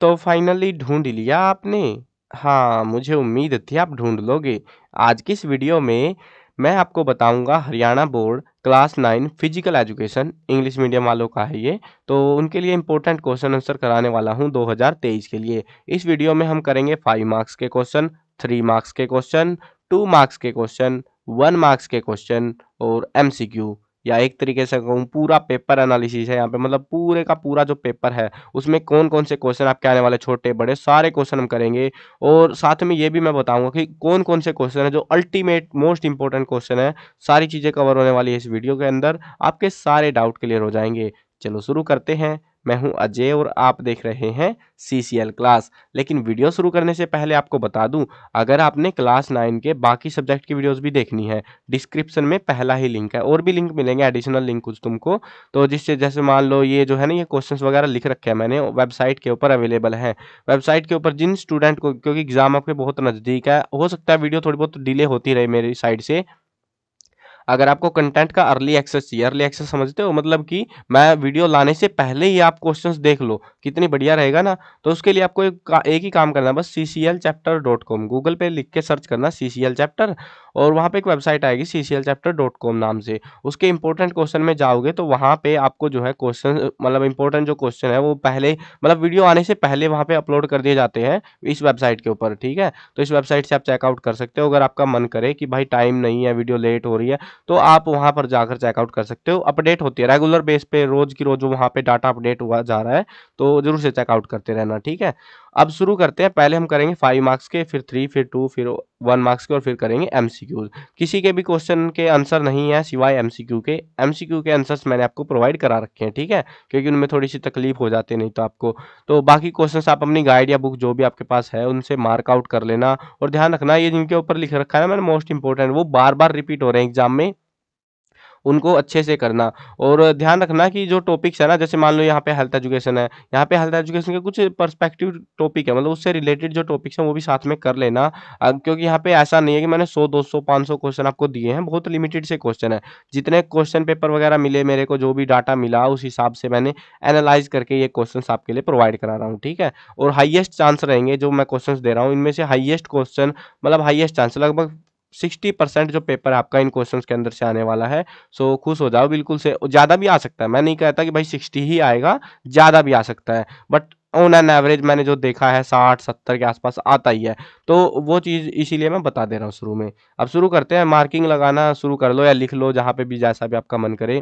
तो फाइनली ढूँढ लिया आपने? हाँ, मुझे उम्मीद थी आप ढूँढ लोगे। आज की इस वीडियो में मैं आपको बताऊँगा Haryana board class 9 physical education English medium वालों का है ये, तो उनके लिए इम्पोर्टेंट क्वेश्चन आंसर कराने वाला हूँ 2023 के लिए। इस वीडियो में हम करेंगे 5 मार्क्स के क्वेश्चन, 3 मार्क्स के क्वेश्चन, 2 मार्क्स के क्वेश्चन, 1 मार्क्स के क्वेश्चन और एमसीक्यू या एक तरीके से कहूँ पूरा पेपर एनालिसिस है यहाँ पे मतलब पूरे का पूरा जो पेपर है उसमें कौन-कौन से क्वेश्चन आपके आने वाले छोटे-बड़े सारे क्वेश्चन हम करेंगे और साथ में ये भी मैं बताऊँगा कि कौन-कौन से क्वेश्चन हैं जो अल्टीमेट मोस्ट इम्पोर्टेंट क्वेश्चन है। सारी चीज़ें कवर होने वाली है इस वीडियो के अंदर, आपके सारे डाउट क्लियर हो जाएँगे। चलो शुरू करते हैं। मैं हूँ अजय और आप देख रहे हैं सीसीएल क्लास। लेकिन वीडियो शुरू करने से पहले आपको बता दूँ, अगर आपने क्लास 9 के बाकी सब्जेक्ट की वीडियोज़ भी देखनी है, डिस्क्रिप्शन में पहला ही लिंक है और भी लिंक मिलेंगे एडिशनल लिंक कुछ तुमको। तो जिससे जैसे मान लो ये जो है ना ये क्वेश्चंस वगैरह लिख रखे हैं मैंने वेबसाइट के ऊपर अवेलेबल हैं। वेबसाइट के ऊपर जिन स्टूडेंट को क्योंकि एग्ज़ाम आपके बहुत नज़दीक है, हो सकता है वीडियो थोड़ी बहुत डिले होती रहे मेरी साइड से। अगर आपको कंटेंट का अर्ली एक्सेस चाहिए, अर्ली एक्सेस समझते हो? मतलब कि मैं वीडियो लाने से पहले ही आप क्वेश्चंस देख लो, कितनी बढ़िया रहेगा ना? तो उसके लिए आपको एक ही काम करना है बस cclchapter.com गूगल पे लिख के सर्च करना सीसीएल चैप्टर और वहाँ पे एक वेबसाइट आएगी cclchapter.com नाम से। उसके इम्पोर्टेंट क्वेश्चन में जाओगे तो वहाँ पे आपको जो है क्वेश्चन मतलब इम्पोर्टेंट जो क्वेश्चन है वो पहले मतलब वीडियो आने से पहले वहाँ पे अपलोड कर दिए जाते हैं इस वेबसाइट के ऊपर, ठीक है? तो इस वेबसाइट से आप चेकआउट कर सकते हो अगर आपका मन करे कि भाई टाइम नहीं है, वीडियो लेट हो रही है, तो आप वहाँ पर जाकर चेकआउट कर सकते हो। अपडेट होती है रेगुलर बेस पे रोज़ की रोज़ वहाँ पे डाटा अपडेट हुआ जा रहा है, तो ज़रूर से चेकआउट करते रहना, ठीक है? अब शुरू करते हैं, पहले हम करेंगे 5 मार्क्स के, फिर 3, फिर 2, फिर 1 मार्क्स के और फिर करेंगे एमसीक्यूज़। किसी के भी क्वेश्चन के आंसर नहीं है सिवाय एमसीक्यू के। एमसीक्यू के आंसर्स मैंने आपको प्रोवाइड करा रखे हैं, ठीक है? क्योंकि उनमें थोड़ी-सी तकलीफ हो जाती है नहीं तो आपको। तो बाकी क्वेश्चंस आप अपनी गाइड या बुक जो भी आपके पास है, उनसे मार्क आउट कर लेना और ध्यान रखना ये जिनके ऊपर लिख रखा है ना मैंने मोस्ट इम्पोर्टेंट वो बार-बार रिपीट हो रहे हैं एग्ज़ाम में, उनको अच्छे से करना और ध्यान रखना कि जो टॉपिक्स है ना जैसे मान लो यहाँ पे हेल्थ एजुकेशन है, यहाँ पे हेल्थ एजुकेशन के कुछ पर्सपेक्टिव टॉपिक है मतलब उससे रिलेटेड जो टॉपिक्स हैं वो भी साथ में कर लेना। क्योंकि यहाँ पे ऐसा नहीं है कि मैंने 100, 200, 500 क्वेश्चन आपको दिए हैं, बहुत लिमिटेड से क्वेश्चन है। जितने क्वेश्चन पेपर वगैरह मिले मेरे को जो भी डाटा मिला उस हिसाब से मैंने एनालाइज़ करके ये क्वेश्चन्स आपके लिए प्रोवाइड करा रहा हूँ, ठीक है? और हाईएस्ट चांस रहेंगे जो मैं क्वेश्चन्स दे रहा हूँ इनमें से हाईएस्ट क्वेश्चन मतलब हाईएस्ट चांस लगभग 60% जो पेपर आपका इन क्वेश्चंस के अंदर से आने वाला है। सो खुश हो जाओ बिल्कुल से ज़्यादा भी आ सकता है। मैं नहीं कहता कि भाई 60 ही आएगा, ज़्यादा भी आ सकता है। बट ऑन एन एवरेज मैंने जो देखा है 60-70 के आस-पास आता ही है। तो वो चीज़ इसीलिए मैं बता दे रहा हूँ शुरू में। अब शुरू करते हैं मार्किंग लगाना शुरू कर लो या लिख लो जहाँ पे भी जैसा भी आपका मन करे।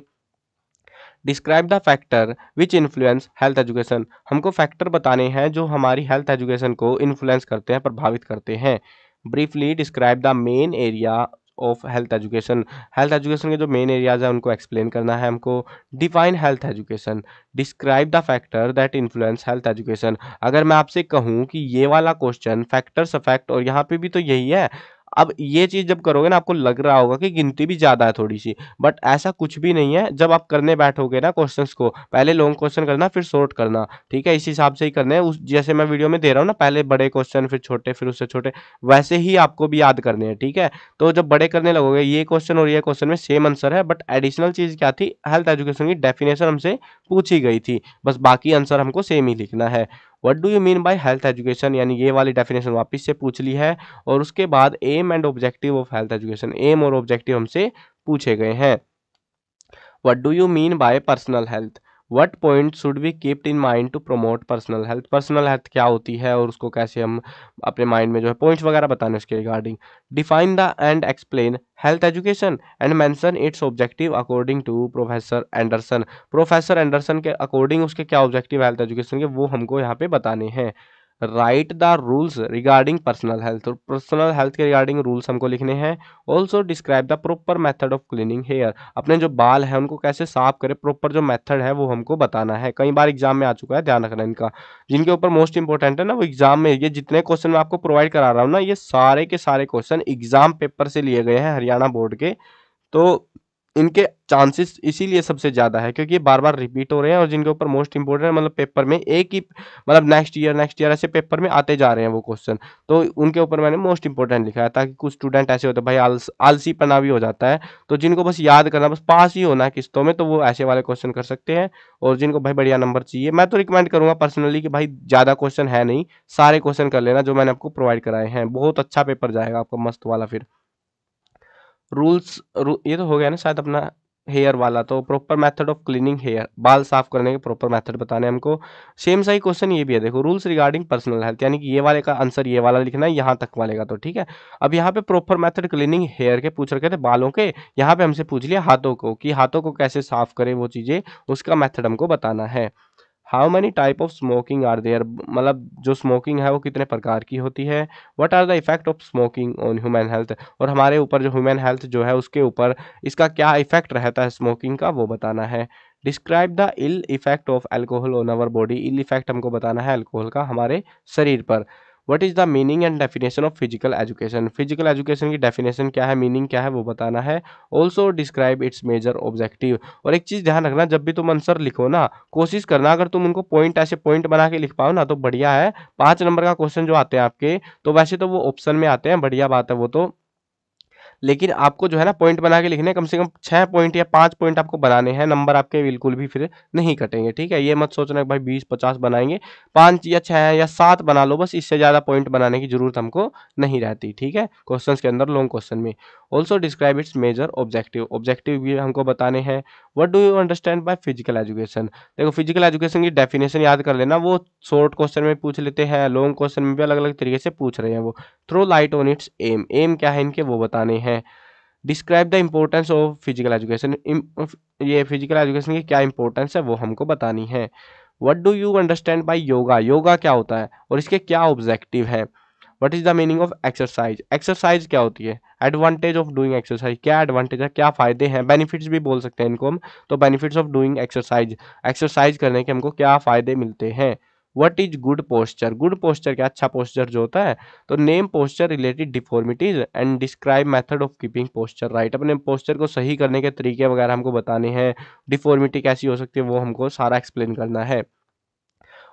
Describe the factor which influence health education हमको फैक्टर बताने हैं जो हमारी हेल्थ एजुकेशन को इन्फ्लुएंस करते हैं, प्रभावित करते हैं। Briefly describe the main area of health education के जो मेन एरियाज है उनको एक्सप्लेन करना है हमको। Define health education, describe the factor that influence health education. अगर मैं आपसे कहूँ कि ये वाला क्वेश्चन फैक्टर्स अफेक्ट और यहाँ पे भी तो यही है। अब ये चीज़ जब करोगे ना आपको लग रहा होगा कि गिनती भी ज़्यादा है थोड़ी-सी, बट ऐसा कुछ भी नहीं है। जब आप करने बैठोगे ना क्वेश्चंस को, पहले लॉन्ग क्वेश्चन करना फिर शॉर्ट करना, ठीक है? इस हिसाब से ही करने हैं उस जैसे मैं वीडियो में दे रहा हूँ ना पहले बड़े क्वेश्चन फिर छोटे फिर उससे छोटे, वैसे ही आपको भी याद करने हैं, ठीक है? तो जब बड़े करने लगोगे ये क्वेश्चन और ये क्वेश्चन में सेम आंसर है बट एडिशनल चीज़ क्या थी? हेल्थ एजुकेशन की डेफिनेशन हमसे पूछी गई थी, बस बाकी आंसर हमको सेम ही लिखना है। What do you mean by health education यानी ये वाली डेफिनेशन वापस से पूछ ली है और उसके बाद aim and objective of health education, aim और ऑब्जेक्टिव हमसे पूछे गए हैं। What do you mean by personal health, what point should be kept in mind to promote personal health, personal health क्या होती है और उसको कैसे हम अपने माइंड में जो है पॉइंट्स वगैरह बताने उसके regarding. Define the and explain health education and mention its objective according to professor Anderson, professor Anderson के अकॉर्डिंग उसके क्या ऑब्जेक्टिव हेल्थ एजुकेशन के वो हमको यहाँ पे बताने हैं। Write the rules regarding personal health, और पर्सनल हेल्थ के रिगार्डिंग रूल्स हमको लिखने हैं। Also describe the proper method of cleaning hair, अपने जो बाल हैं उनको कैसे साफ करें, प्रॉपर जो मेथड है वो हमको बताना है। कई बार एग्जाम में आ चुका है, ध्यान रखना इनका। जिनके ऊपर मोस्ट इंपॉर्टेंट है ना वो एग्जाम में ये जितने क्वेश्चन मैं आपको प्रोवाइड करा रहा हूँ ना ये सारे के सारे क्वेश्चन एग्जाम पेपर से लिए गए हैं हरियाणा बोर्ड के। तो इनके चांसेस इसीलिए सबसे ज़्यादा है क्योंकि ये बार-बार रिपीट हो रहे हैं और जिनके ऊपर मोस्ट इम्पोर्टेंट मतलब पेपर में एक ही मतलब नेक्स्ट ईयर ऐसे पेपर में आते जा रहे हैं वो क्वेश्चन। तो उनके ऊपर मैंने मोस्ट इम्पोर्टेंट लिखा है ताकि कुछ स्टूडेंट ऐसे होते हैं भाई आलसीपना भी हो जाता है। तो जिनको बस याद करना बस पास ही होना है किस्तों में तो वो ऐसे वाले क्वेश्चन कर सकते हैं और जिनको भाई बढ़िया नंबर चाहिए मैं तो रिकमेंड करूँगा पर्सनली कि भाई ज़्यादा क्वेश्चन है नहीं, सारे क्वेश्चन कर लेना जो मैंने आपको प्रोवाइड कराए हैं। बहुत अच्छा पेपर जाएगा आपका मस्त वाला फिर। ये तो हो गया ना शायद अपना हेयर वाला तो proper method of cleaning hair बाल साफ करने के प्रॉपर मेथड बताने हैं हमको। सेम सही क्वेश्चन ये भी है देखो रूल्स रिगार्डिंग पर्सनल हेल्थ यानी कि ये वाले का आंसर ये वाला लिखना है यहाँ तक वाले का तो ठीक है। अब यहाँ पे प्रॉपर मेथड क्लीनिंग हेयर के पूछ रखे थे बालों के, यहाँ पे हमसे पूछ लिया हाथों को कि हाथों को कैसे साफ करें वो चीजें उसका मेथड हमको बताना है। How many type of smoking are there मतलब जो स्मोकिंग है वो कितने प्रकार की होती है। What are the effect of smoking on human health और हमारे ऊपर जो ह्यूमन हेल्थ जो है उसके ऊपर इसका क्या इफेक्ट रहता है स्मोकिंग का वो बताना है। Describe the ill effect of alcohol on our body ill effect हमको बताना है अल्कोहल का हमारे शरीर पर। What is the meaning and definition of physical education physical education की डेफिनेशन क्या है मीनिंग क्या है वो बताना है। Also describe its major objective और एक चीज ध्यान रखना जब भी तुम आंसर लिखो ना कोशिश करना अगर तुम उनको पॉइंट ऐसे पॉइंट बना के लिख पाओ ना तो बढ़िया है। 5 नंबर का क्वेश्चन जो आते हैं आपके तो वैसे तो वो ऑप्शन में आते हैं बढ़िया बात है वो तो। लेकिन आपको जो है ना पॉइंट बना के लिखने कम से कम 6 पॉइंट या 5 पॉइंट आपको बनाने हैं, नंबर आपके बिल्कुल भी फिर नहीं कटेंगे, ठीक है? ये मत सोचना कि भाई 20-50 बनाएँगे, 5 या 6 या 7 बना लो बस इससे ज़्यादा पॉइंट बनाने की ज़रूरत हमको नहीं रहती, ठीक है? क्वेश्चंस के अंदर लॉन्ग क्वेश्चन में। Also describe its major objective, objective भी हमको बताने हैं। What do you understand by physical education? देखो फिजिकल एजुकेशन की डेफिनिशन याद कर लेना, वो शॉर्ट क्वेश्चन में पूछ लेते हैं, लॉन्ग क्वेश्चन में भी अलग-अलग तरीके से पूछ रहे हैं वो। Throw light on its aim, aim क्या है इनके वो बताने हैं। Describe the importance of physical education ये फिजिकल एजुकेशन की क्या इंपॉर्टेंस है वो हमको बतानी है। What do you understand by yoga, yoga क्या होता है और इसके क्या ऑब्जेक्टिव है। What is the meaning of exercise, exercise क्या होती है। एडवांटेज ऑफ डूइंग एक्सरसाइज, क्या एडवांटेज है क्या फायदे हैं, बेनिफिट्स भी बोल सकते हैं इनको हम। तो benefits of doing exercise, exercise करने के हमको क्या फायदे मिलते हैं। What is good posture, good posture क्या अच्छा पोस्चर जो होता है। तो name posture related deformities and describe method of keeping posture right, अपने पोस्चर को सही करने के तरीके वगैरह हमको बताने हैं। डिफॉर्मिटी कैसी हो सकती है वो हमको सारा एक्सप्लेन करना है।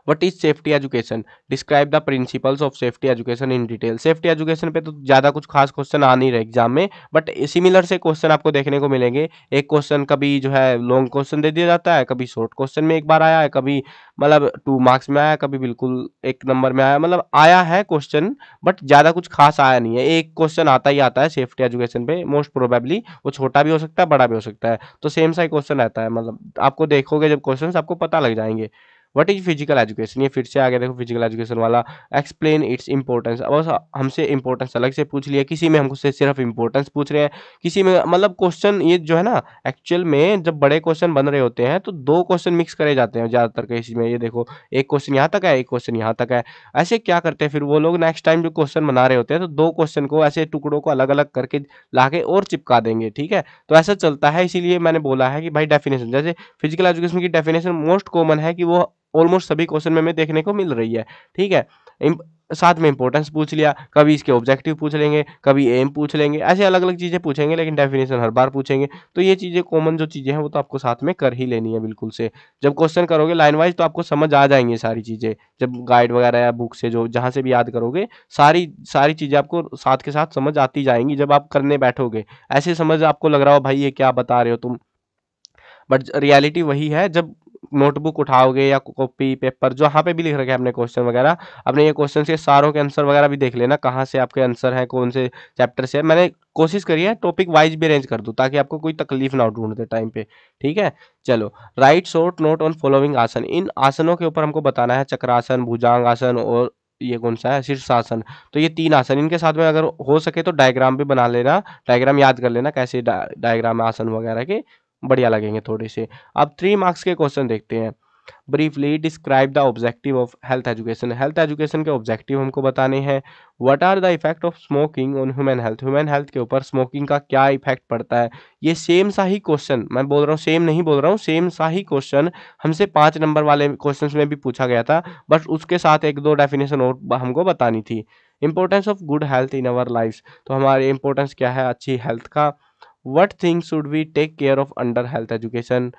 What is safety education, describe the principles of safety education in detail. Safety education पे तो ज्यादा कुछ खास क्वेश्चन आ नहीं रहे एग्जाम में, बट सिमिलर से क्वेश्चन आपको देखने को मिलेंगे। एक क्वेश्चन कभी जो है लॉन्ग क्वेश्चन दे दिया जाता है, कभी शॉर्ट क्वेश्चन में एक बार आया है, कभी मतलब 2 मार्क्स में आया, कभी बिल्कुल 1 नंबर में आया, मतलब आया है क्वेश्चन बट ज्यादा कुछ खास आया नहीं है। एक क्वेश्चन आता ही आता है सेफ्टी एजुकेशन पे, मोस्ट प्रोबेबली वो छोटा भी हो सकता है बड़ा भी हो सकता है। तो सेम सा ही क्वेश्चन रहता है, मतलब आपको देखोगे जब क्वेश्चन आपको पता लग जाएंगे। व्हाट इज फिजिकल एजुकेशन, ये फिर से आ गया देखो फिजिकल एजुकेशन वाला। एक्सप्लेन इट्स इंपॉर्टेंस, अब हमसे इंपॉर्टेंस अलग से पूछ लिया, किसी में हमसे सिर्फ इंपॉर्टेंस पूछ रहे हैं, किसी में मतलब क्वेश्चन ये जो है ना एक्चुअल में जब बड़े क्वेश्चन बन रहे होते हैं तो 2 क्वेश्चन मिक्स करे जाते हैं ज्यादातर केस में। ये देखो एक क्वेश्चन यहाँ तक है एक क्वेश्चन यहाँ तक है, ऐसे क्या करते हैं फिर वो लोग नेक्स्ट टाइम जो क्वेश्चन बना रहे होते हैं तो 2 क्वेश्चन को ऐसे टुकड़ों को अलग अलग करके लाके और चिपका देंगे, ठीक है? तो ऐसा चलता है, इसीलिए मैंने बोला है कि भाई डेफिनेशन जैसे फिजिकल एजुकेशन की डेफिनेशन मोस्ट कॉमन है कि वो ऑलमोस्ट सभी क्वेश्चन में हमें देखने को मिल रही है, ठीक है? साथ में इंपॉर्टेंस पूछ लिया, कभी इसके ऑब्जेक्टिव पूछ लेंगे, कभी एम पूछ लेंगे, ऐसे अलग-अलग चीज़ें पूछेंगे लेकिन डेफिनेशन हर बार पूछेंगे। तो ये चीज़ें कॉमन जो चीज़ें हैं वो तो आपको साथ में कर ही लेनी है बिल्कुल से। जब क्वेश्चन करोगे लाइन वाइज़ तो आपको समझ आ जाएँगी सारी चीज़ें। जब गाइड वगैरह या बुक से जो जहाँ से भी याद करोगे, सारी सारी चीज़ें आपको साथ के साथ समझ आती जाएँगी जब आप करने बैठोगे। ऐसे समझ आपको लग रहा हो भाई ये क्या बता रहे हो तुम, बट रियलिटी वही है। जब नोटबुक उठाओगे या कॉपी पेपर जहाँ पे भी लिख रखे हैं अपने क्वेश्चन वगैरह, अपने ये क्वेश्चन के सारों के आंसर वगैरह भी देख लेना कहाँ से आपके आंसर हैं, कौन से चैप्टर से है। मैंने कोशिश करी है टॉपिक वाइज भी अरेंज कर दूं ताकि आपको कोई तकलीफ ना हो ढूंढते टाइम पे, ठीक है? चलो, right short note on following आसन, इन आसनों के ऊपर हमको बताना है। चक्रासन, भुजांग आसन और ये कौन सा है शीर्षासन। तो ये 3 आसन, इनके साथ में अगर हो सके तो डायग्राम भी बना लेना, डायग्राम याद कर लेना कैसे डायग्राम है आसन वगैरह के, बढ़िया लगेंगे थोड़े से। अब 3 मार्क्स के क्वेश्चन देखते हैं। Briefly describe the objective of health education, health education के ऑब्जेक्टिव हमको बताने हैं। What are the effect of smoking on human health, human health के ऊपर स्मोकिंग का क्या इफेक्ट पड़ता है। ये सेम सा ही क्वेश्चन मैं बोल रहा हूँ, सेम नहीं बोल रहा हूँ, सेम सा ही क्वेश्चन हमसे 5 नंबर वाले क्वेश्चंस में भी पूछा गया था, बट उसके साथ 1-2 डेफिनेशन और हमको बतानी थी। Importance of good health in our life, तो हमारी इंपॉर्टेंस क्या है अच्छी हेल्थ का। What things should we take care of under health education,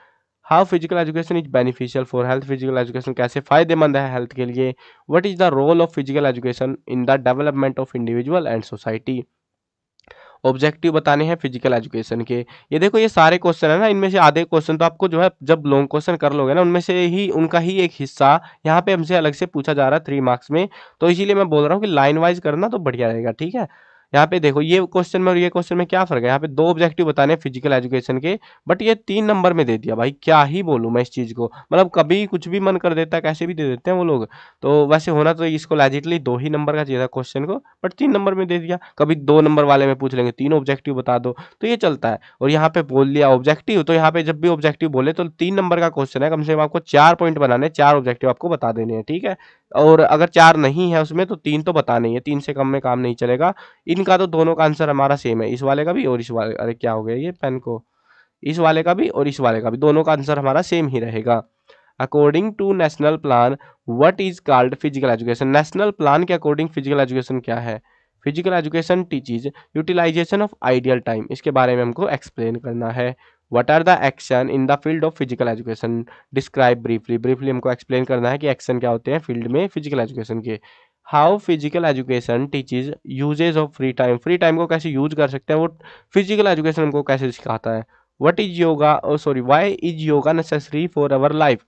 how physical education is beneficial for health, physical education कैसे फायदेमंद है हेल्थ के लिए, what is the role of physical education in the development of individual and society. Objective बताने हैं physical education के। ये देखो ये सारे क्वेश्चन है ना, इनमें से आधे क्वेश्चन तो आपको जो है जब लॉन्ग क्वेश्चन कर लोगे ना उनमें से ही उनका ही एक हिस्सा यहाँ पे हमसे अलग से पूछा जा रहा है 3 मार्क्स में। तो इसीलिए मैं बोल रहा हूँ कि लाइन वाइज करना तो बढ़िया रहेगा, ठीक है। यहाँ पे देखो ये क्वेश्चन में और ये क्वेश्चन में क्या फर्क है, यहाँ पे 2 ऑब्जेक्टिव बताने हैं फिजिकल एजुकेशन के, बट ये 3 नंबर में दे दिया। भाई क्या ही बोलूं मैं इस चीज को, मतलब कभी कुछ भी मन कर देता है, कैसे भी दे देते हैं वो लोग। तो वैसे होना तो इसको लॉजिकली 2 ही नंबर का चाहिए था क्वेश्चन को, बट 3 नंबर में दे दिया। कभी 2 नंबर वाले में पूछ लेंगे 3 ऑब्जेक्टिव बता दो, तो ये चलता है। और यहाँ पे बोल लिया ऑब्जेक्टिव, तो यहाँ पे जब भी ऑब्जेक्टिव बोले तो 3 नंबर का क्वेश्चन है, कम से कम आपको 4 पॉइंट बनाने, 4 ऑब्जेक्टिव आपको बता देने हैं, ठीक है। और अगर 4 नहीं है उसमें तो 3 तो बताने ही है, 3 से कम में काम नहीं चलेगा। इनका तो दोनों का आंसर हमारा सेम है, इस वाले का भी और इस वाले, अरे क्या हो गया ये पेन को, इस वाले का भी और इस वाले का भी, दोनों का आंसर हमारा सेम ही रहेगा। According to national plan what is called physical education, national plan के अकॉर्डिंग फिजिकल एजुकेशन क्या है। Physical education teaches utilization of ideal time, इसके बारे में हमको एक्सप्लेन करना है। What are the action in the field of physical education, describe briefly, briefly हमको एक्सप्लेन करना है कि एक्शन क्या होते हैं फील्ड में फिजिकल एजुकेशन के। How physical education teaches uses of free time, free time को कैसे यूज कर सकते हैं वो फिजिकल एजुकेशन हमको कैसे सिखाता है। What is yoga, sorry why is yoga necessary for our life,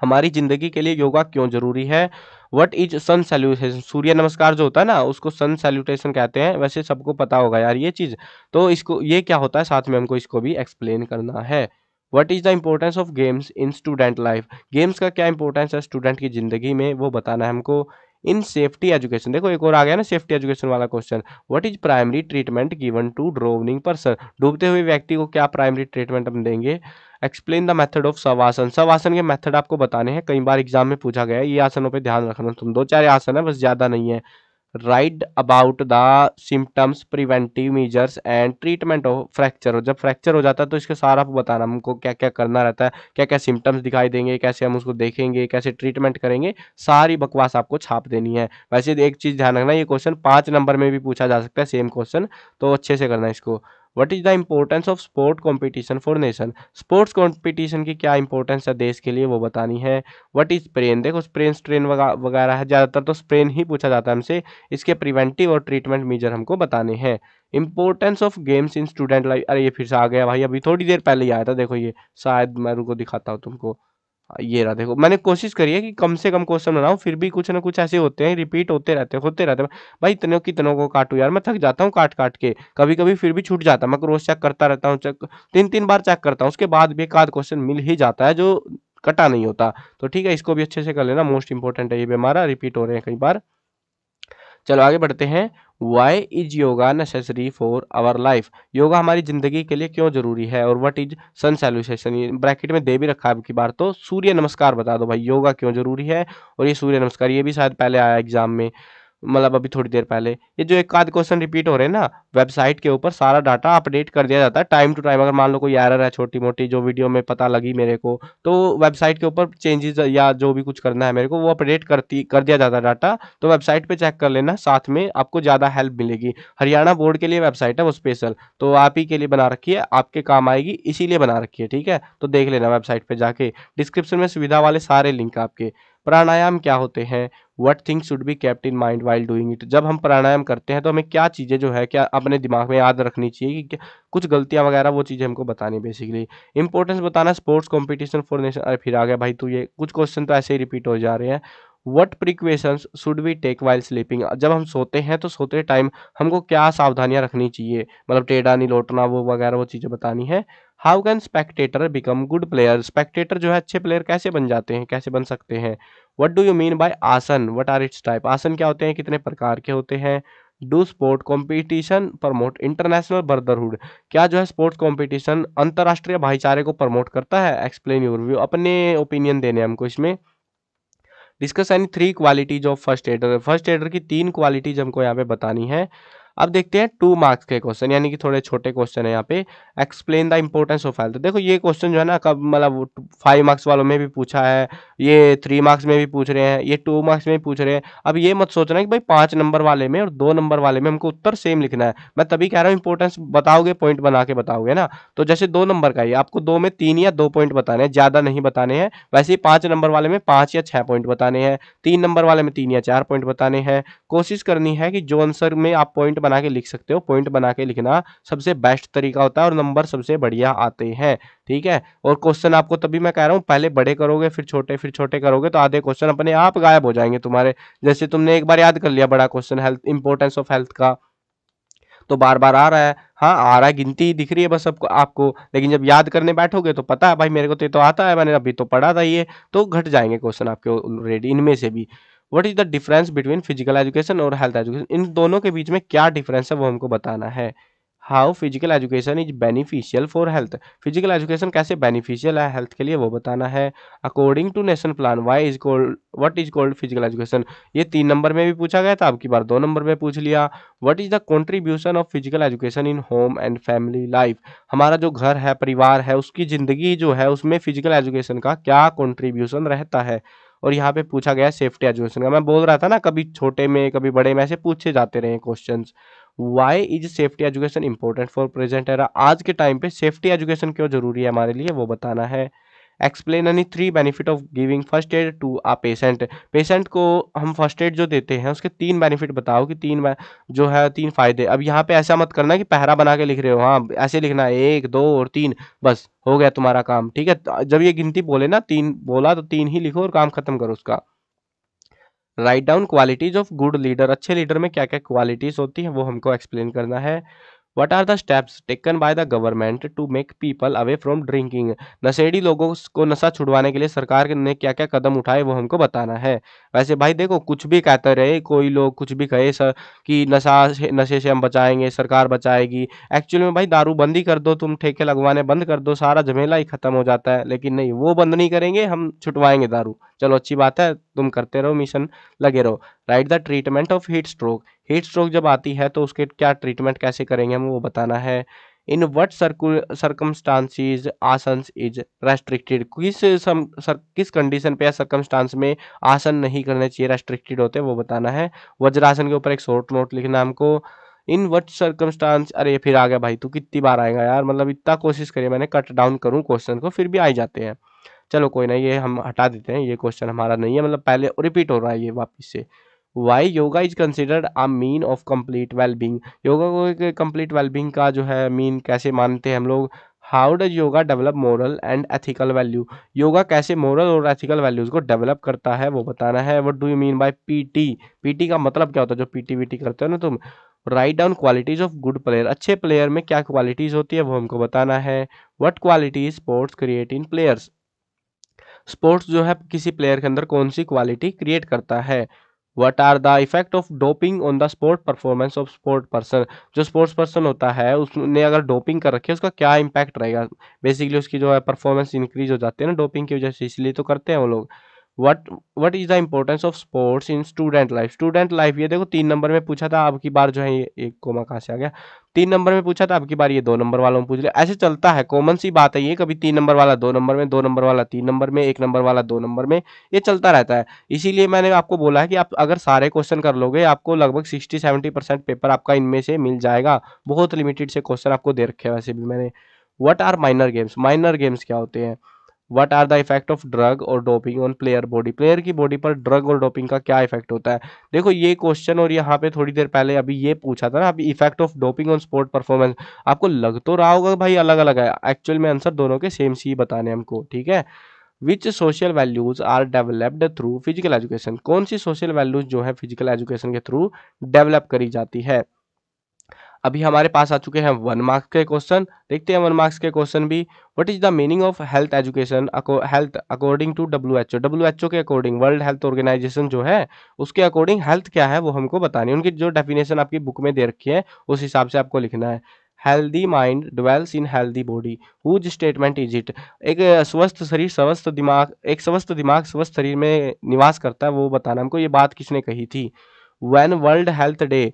हमारी जिंदगी के लिए योगा क्यों जरूरी है। व्हाट इज सन सैल्यूटेशन, सूर्य नमस्कार जो होता है ना उसको सन सैल्यूटेशन कहते हैं, वैसे सबको पता होगा यार ये चीज। तो इसको ये क्या होता है साथ में हमको इसको भी एक्सप्लेन करना है। What is the importance of games in student life, games का क्या इंपॉर्टेंस है स्टूडेंट की जिंदगी में वो बताना है हमको। इन सेफ्टी एजुकेशन, देखो एक और आ गया ना सेफ्टी एजुकेशन वाला question. What is primary treatment given to drowning person, डूबते हुए व्यक्ति को क्या प्राइमरी ट्रीटमेंट हम देंगे। Explain the method of shavasana, shavasana के मेथड आपको बताने हैं, कई बार एग्जाम में पूछा गया है, ये आसनों पे ध्यान रखना तुम, 2-4 आसन है बस, ज्यादा नहीं है। Right about the symptoms, preventive measures and treatment of fracture, हो जब फ्रैक्चर हो जाता है तो इसके सारा आपको बताना हमको क्या क्या करना रहता है, क्या क्या सिम्टम्स दिखाई देंगे, कैसे हम उसको देखेंगे, कैसे ट्रीटमेंट करेंगे, सारी बकवास आपको छाप देनी है। वैसे एक चीज ध्यान रखना, ये क्वेश्चन 5 नंबर में भी पूछा जा सकता है सेम क्वेश्चन, तो अच्छे से करना इसको। What is the importance of sport competition for nation, sports competition की क्या इंपॉर्टेंस है देश के लिए वो बतानी है। व्हाट इज स्प्रेन, देखो स्प्रेन स्ट्रेन वगैरह है, ज्यादातर तो स्प्रेन ही पूछा जाता है हमसे, इसके प्रिवेंटिव और ट्रीटमेंट मेजर हमको बताने हैं। Importance of games in student life, अरे ये फिर से आ गया भाई, अभी थोड़ी देर पहले ही आया था, देखो ये शायद मैं रुको दिखाता हूँ तुमको। ये रहा, देखो मैंने कोशिश करी है कि कम से कम क्वेश्चन बनाऊं, फिर भी कुछ ना कुछ ऐसे होते हैं रिपीट होते रहते हैं। भाई इतने कितनों को काटू यार, मैं थक जाता हूँ काट काट के, कभी कभी फिर भी छूट जाता है, मैं क्रॉस चेक करता रहता हूँ, चेक 3-3 बार चेक करता हूँ, उसके बाद भी एक आध क्वेश्चन मिल ही जाता है जो कटा नहीं होता। तो ठीक है, इसको भी अच्छे से कर लेना, मोस्ट इंपॉर्टेंट है ये भी हमारा, रिपीट हो रहे हैं कई बार। चलो आगे बढ़ते हैं। Why is yoga necessary for our life, yoga हमारी जिंदगी के लिए क्यों जरूरी है। और what is sun salutation, bracket में दे भी रखा है अब की बार, तो सूर्य नमस्कार बता दो भाई योगा क्यों जरूरी है। और ये सूर्य नमस्कार ये भी शायद पहले आया एग्जाम में, मतलब अभी थोड़ी देर पहले। ये जो एक आध क्वेश्चन रिपीट हो रहे हैं ना, वेबसाइट के ऊपर सारा डाटा अपडेट कर दिया जाता है टाइम टू टाइम, अगर मान लो कोई एरर है छोटी मोटी जो वीडियो में पता लगी मेरे को, तो वेबसाइट के ऊपर चेंजेस या जो भी कुछ करना है मेरे को वो अपडेट कर दिया जाता है डाटा, तो वेबसाइट पे चेक कर लेना, साथ में आपको ज़्यादा हेल्प मिलेगी। हरियाणा बोर्ड के लिए वेबसाइट है वो स्पेशल, तो आप ही के लिए बना रखी है, आपके काम आएगी इसीलिए बना रखी है, ठीक है। तो देख लेना वेबसाइट पे जाके, डिस्क्रिप्शन में सुविधा वाले सारे लिंक आपके। प्राणायाम क्या होते हैं, what things should be kept in mind while doing it, जब हम प्राणायाम करते हैं तो हमें क्या चीज़ें जो है क्या अपने दिमाग में याद रखनी चाहिए कि कुछ गलतियां वगैरह वो चीज़ें हमको बतानी बेसिकली। इंपॉर्टेंस बताना स्पोर्ट्स कंपटीशन फॉर नेशन, अरे फिर आ गया भाई तू, ये कुछ क्वेश्चन तो ऐसे ही रिपीट हो जा रहे हैं। What precautions should we take while sleeping, जब हम सोते हैं तो सोते टाइम हमको क्या सावधानियां रखनी चाहिए, मतलब टेढ़ा नहीं लौटना वो वगैरह वो चीज़ें बतानी है। How can Spectator become good player, Spectator जो है अच्छे प्लेयर कैसे बन जाते हैं, कैसे बन सकते हैं। What do you mean bye आसन, व्हाट आर इट्स टाइप, आसन क्या होते हैं, कितने प्रकार के होते हैं। Do sport competition promote international brotherhood, क्या जो है स्पोर्ट्स कंपटीशन अंतरराष्ट्रीय भाईचारे को प्रमोट करता है। एक्सप्लेन योर व्यू, अपने ओपिनियन देने हैं हमको इसमें। Discuss any 3 qualities of first adder, first adder की 3 क्वालिटीज हमको यहाँ पे बतानी है। अब देखते हैं 2 मार्क्स के क्वेश्चन, यानी कि थोड़े छोटे क्वेश्चन है यहाँ पे। Explain the importance of health. देखो ये क्वेश्चन जो है ना, कब मतलब 5 मार्क्स वालों में भी पूछा है, ये 3 मार्क्स में भी पूछ रहे हैं, ये 2 मार्क्स में भी पूछ रहे हैं। अब ये मत सोचना कि भाई 5 नंबर वाले में और 2 नंबर वाले में हमको उत्तर सेम लिखना है। मैं तभी कह रहा हूँ इंपॉर्टेंस बताओगे, पॉइंट बना के बताओगे ना। तो जैसे 2 नंबर का ही आपको 2 में 3 या 2 पॉइंट बताने हैं, ज्यादा नहीं बताने हैं। वैसे ही 5 नंबर वाले में 5 या 6 पॉइंट बताने हैं, 3 नंबर वाले में 3 या 4 पॉइंट बताने हैं। कोशिश करनी है कि जो आंसर में आप पॉइंट बना के लिख सकते हो, पॉइंट बना के लिखना सबसे बेस्ट तरीका होता है और नंबर सबसे बढ़िया आते हैं। ठीक है, और क्वेश्चन आपको तभी मैं कह रहा हूँ, पहले बड़े करोगे फिर छोटे करोगे तो आधे क्वेश्चन अपने आप गायब हो जाएंगे तुम्हारे। जैसे तुमने एक बार याद कर लिया बड़ा question health, importance of health का, तो बार बार आ रहा है। हाँ आ रहा है, गिनती दिख रही है बस सबको आपको, लेकिन जब याद करने बैठोगे तो पता है भाई मेरे को तो ये तो आता है, मैंने अभी तो पढ़ा था ये, तो घट जाएंगे क्वेश्चन आपके ऑलरेडी इनमें से भी। What is the difference between physical education और हेल्थ एजुकेशन, इन दोनों के बीच में क्या डिफरेंस है वो हमको बताना है। How physical education is beneficial for health, physical education कैसे बेनिफिशियल है हेल्थ के लिए वो बताना है। According to national plan why is called, what is called physical education, ये 3 नंबर में भी पूछा गया था, अब की बार 2 नंबर में पूछ लिया। What is the contribution of physical education in home and family life, हमारा जो घर है, परिवार है, उसकी जिंदगी जो है उसमें फिजिकल एजुकेशन का क्या कंट्रीब्यूशन रहता है। और यहाँ पे पूछा गया सेफ्टी एजुकेशन का, मैं बोल रहा था ना कभी छोटे में कभी बड़े में ऐसे पूछे जाते रहे questions. Why is safety education important for present era, आज के टाइम पे सेफ्टी एजुकेशन क्यों जरूरी है हमारे लिए वो बताना है। Explain any 3 benefit of giving first aid to a patient, patient को हम फर्स्ट एड जो देते हैं उसके 3 बेनिफिट बताओ कि 3 जो है 3 फायदे। अब यहाँ पे ऐसा मत करना कि पहरा बना के लिख रहे हो, हाँ ऐसे लिखना है 1 2 और 3, बस हो गया तुम्हारा काम। ठीक है, जब ये गिनती बोले ना 3 बोला तो 3 ही लिखो और काम खत्म करो उसका। Write down qualities of good leader, अच्छे लीडर में क्या क्या क्वालिटीज होती है वो हमको एक्सप्लेन करना है। What are the steps taken by the government to make people away from drinking, नशेड़ी लोगों को नशा छुड़वाने के लिए सरकार ने क्या क्या कदम उठाए वो हमको बताना है। वैसे भाई देखो कुछ भी कहते रहे कोई लोग, कुछ भी कहे सर कि नशे से हम बचाएंगे, सरकार बचाएगी, एक्चुअली में भाई दारू बंद ही कर दो, तुम ठेके लगवाने बंद कर दो, सारा झमेला ही खत्म हो जाता है। लेकिन नहीं, वो बंद नहीं करेंगे, हम छुटवाएंगे दारू। चलो अच्छी बात है, तुम करते रहो मिशन, लगे रहो। Right the treatment of heat stroke, heat stroke जब आती है तो उसके क्या ट्रीटमेंट कैसे करेंगे हम वो बताना है। इन वट सर्कमस्टांसिस आसन इज रेस्ट्रिक्टेड, किस कंडीशन पे या सर्कमस्टांस में आसन नहीं करने चाहिए, रेस्ट्रिक्टेड होते हैं वो बताना है। वज्रासन के ऊपर एक शॉर्ट नोट लिखना है हमको। इन वट सर्कमस्टांस, अरे फिर आ गया भाई, तू कितनी बार आएगा यार, मतलब इतना कोशिश करिए मैंने कट डाउन करूँ क्वेश्चन को, फिर भी आ ही जाते हैं। चलो कोई ना, ये हम हटा देते हैं, ये क्वेश्चन हमारा नहीं है, मतलब पहले रिपीट हो रहा है ये वापस से। Why yoga is considered a mean of complete wellbeing, yoga को एक कंप्लीट वेलबींग का जो है मीन कैसे मानते हैं हम लोग। How does yoga develop moral and ethical value, yoga कैसे मोरल और एथिकल वैल्यूज को डेवलप करता है वो बताना है। What do you mean bye PT, PT का मतलब क्या होता है, जो पीटी वीटी करते हो ना तुम। Write down qualities of good player, अच्छे प्लेयर में क्या क्वालिटीज होती है वो हमको बताना है। What qualities sports create in players, sports जो है किसी प्लेयर के अंदर कौन सी क्वालिटी क्रिएट करता है। What are the effect of doping on the sport performance of sport person, जो स्पोर्ट्स पर्सन होता है उसने अगर डोपिंग कर रखी है उसका क्या इंपैक्ट रहेगा। बेसिकली उसकी जो है परफॉर्मेंस इंक्रीज हो जाती है ना डोपिंग की वजह से, इसलिए तो करते हैं वो लोग। What what is the importance of sports in student life, student life ये देखो 3 नंबर में पूछा था, अब की बार जो है ये एक कोमा कहाँ से आ गया, 3 नंबर में पूछा था, अब की बार ये 2 नंबर वालों में पूछ लिया, ऐसे चलता है, कॉमन सी बात है ये, कभी 3 नंबर वाला 2 नंबर में, 2 नंबर वाला 3 नंबर में, 1 नंबर वाला 2 नंबर में, ये चलता रहता है। इसीलिए मैंने आपको बोला है कि आप अगर सारे क्वेश्चन कर लोगे आपको लगभग 60-70% पेपर आपका इनमें से मिल जाएगा, बहुत लिमिटेड से क्वेश्चन आपको दे रखे हैं वैसे भी मैंने। What are minor games, minor games क्या होते हैं। What are the effect of drug और doping on player body, player की बॉडी पर ड्रग और डोपिंग का क्या इफेक्ट होता है। देखो ये क्वेश्चन और यहाँ पे थोड़ी देर पहले अभी ये पूछा था ना, अभी effect of doping on sport performance, आपको लग तो रहा होगा भाई अलग अलग है, एक्चुअल में आंसर दोनों के सेम सी बताने हमको। ठीक है, which social values are developed through physical education, कौन सी सोशल वैल्यूज जो है फिजिकल एजुकेशन के थ्रू डेवलप करी जाती है। अभी हमारे पास आ चुके हैं 1 मार्क्स के क्वेश्चन, देखते हैं 1 मार्क्स के क्वेश्चन भी। What is the meaning of health education, health according to WHO, WHO के अकॉर्डिंग, वर्ल्ड हेल्थ ऑर्गेनाइजेशन जो है उसके अकॉर्डिंग हेल्थ क्या है वो हमको बतानी है, उनकी जो डेफिनेशन आपकी बुक में दे रखी है उस हिसाब से आपको लिखना है। Healthy mind dwells in healthy body, whose statement is it, एक स्वस्थ शरीर स्वस्थ दिमाग, एक स्वस्थ दिमाग स्वस्थ शरीर में निवास करता है वो बताना हमको, ये बात किसने कही थी। व्हेन वर्ल्ड हेल्थ डे,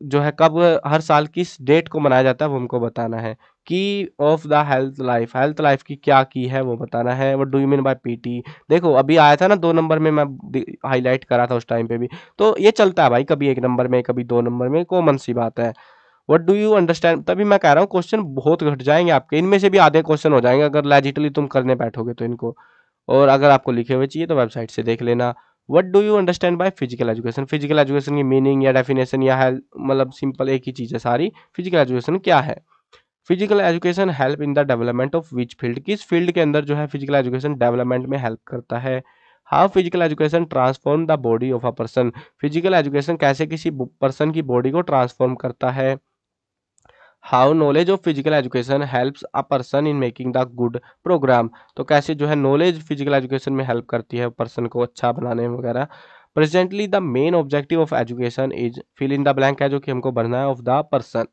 जो है कब हर साल किस डेट को मनाया जाता है वो हमको बताना है। की ऑफ द हेल्थ लाइफ की क्या की है वो बताना है। What do you mean bye PT. देखो अभी आया था ना 2 नंबर में, मैं हाईलाइट करा था उस टाइम पे भी, तो ये चलता है भाई, कभी 1 नंबर में कभी 2 नंबर में, कॉमन सी बात है। व्हाट डू यू अंडरस्टैंड, तभी मैं कह रहा हूँ क्वेश्चन बहुत घट जाएंगे आपके, इनमें से भी आधे क्वेश्चन हो जाएंगे अगर लॉजिकली तुम करने बैठोगे तो इनको। और अगर आपको लिखे हुए चाहिए तो वेबसाइट से देख लेना। What do you understand by physical education, physical education की मीनिंग या डेफिनेशन या है, मतलब सिंपल एक ही चीज़ है सारी। फिजिकल एजुकेशन क्या है? Physical education help in the development of which field, किस फील्ड के अंदर जो है फिजिकल एजुकेशन डेवलपमेंट में हेल्प करता है। How physical education transform the body of a person, physical education कैसे किसी पर्सन की बॉडी को ट्रांसफॉर्म करता है। How knowledge of physical education helps a person in making the good programme, तो कैसे जो है नॉलेज फिजिकल एजुकेशन में हेल्प करती है पर्सन को अच्छा बनाने में वगैरह। Presently the main objective of education is, fill in the blank है जो कि हमको भरना है, of the person.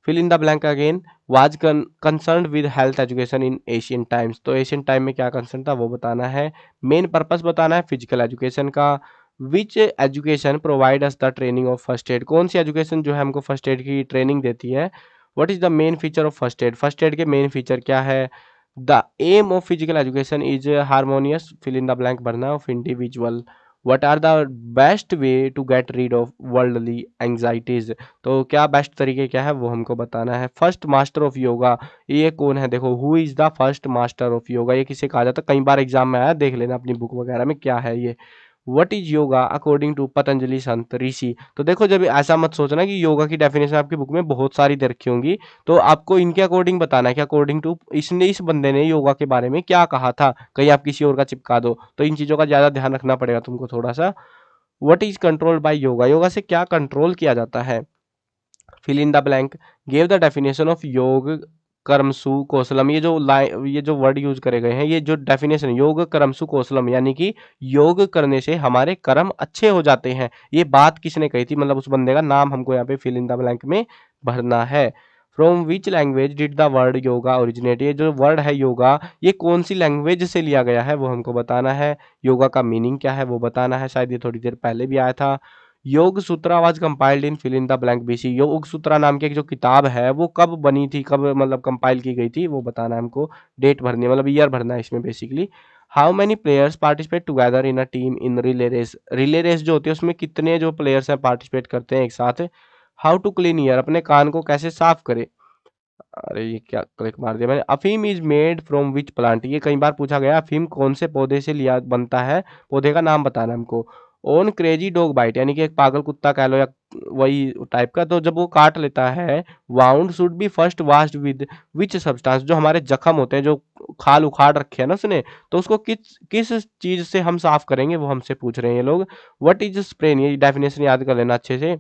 Fill in the blank again, was concern with health education in Asian times, तो एशियन टाइम में क्या कंसर्न था वो बताना है। मेन पर्पस बताना है फिजिकल एजुकेशन का। Which education provide us the training of first aid, कौन सी एजुकेशन जो है हमको फर्स्ट एड की ट्रेनिंग देती है। What is the main feature of first aid, first aid के मेन फीचर क्या है। The aim of physical education is harmonious, fill in the blank भरना of individual. What are the best way to get rid of worldly anxieties, तो क्या best तरीके क्या है वो हमको बताना है। फर्स्ट मास्टर ऑफ योगा, ये कौन है, देखो who is the first master of yoga, ये किसे कहा जाता है, कई बार एग्जाम में आया, देख लेना अपनी बुक वगैरह में क्या है ये। What is yoga according to Patanjali संत ऋषि, तो देखो जब ऐसा मत सोचना कि योगा की डेफिनेशन आपकी बुक में बहुत सारी दे रखी होंगी, तो आपको इनके अकॉर्डिंग बताना है कि अकॉर्डिंग टू इसने, इस बंदे ने योगा के बारे में क्या कहा था, कहीं आप किसी और का चिपका दो, तो इन चीजों का ज्यादा ध्यान रखना पड़ेगा तुमको थोड़ा सा। What is controlled by yoga, yoga से क्या कंट्रोल किया जाता है। Fill in the blank, give the definition of योग कर्मसु कौशलम, ये जो लाइन, ये जो वर्ड यूज करे गए हैं, ये जो डेफिनेशन योग कर्मसु कौशलम, यानी कि योग करने से हमारे कर्म अच्छे हो जाते हैं, ये बात किसने कही थी, मतलब उस बंदे का नाम हमको यहाँ पे फिल इन द ब्लैंक में भरना है। From which language did the word yoga originate, ये जो वर्ड है योगा, ये कौन सी लैंग्वेज से लिया गया है वो हमको बताना है। योगा का मीनिंग क्या है वो बताना है, शायद ये थोड़ी देर पहले भी आया था। Yoga Sutra was compiled in fill in the blank BC, Yoga Sutra नाम की एक जो किताब है वो कब बनी थी, कब मतलब कंपाइल की गई थी वो बताना है हमको। डेट भरनी है, मतलब ईयर भरना है इसमें basically. How many players participate together in a team in relay race, relay race जो होती है उसमें कितने जो प्लेयर्स हैं पार्टिसिपेट करते हैं एक साथ। हाउ टू क्लीन ईयर, अपने कान को कैसे साफ करे। अरे ये क्या क्लिक मार दिया मैंने। अफीम is made from which plant, ये कई बार पूछा गया, अफीम कौन से पौधे से लिया बनता है, पौधे का नाम बताना है हमको। ओन क्रेजी डॉग बाइट, यानी कि एक पागल कुत्ता कह लो या वही टाइप का, तो जब वो काट लेता है, wound should be first washed with which substance, जो हमारे जख्म होते हैं, जो खाल उखाड़ रखे हैं ना उसने, तो उसको किस किस चीज से हम साफ करेंगे वो हमसे पूछ रहे हैं ये लोग। व्हाट इज स्प्रेन, ये डेफिनेशन याद कर लेना अच्छे से।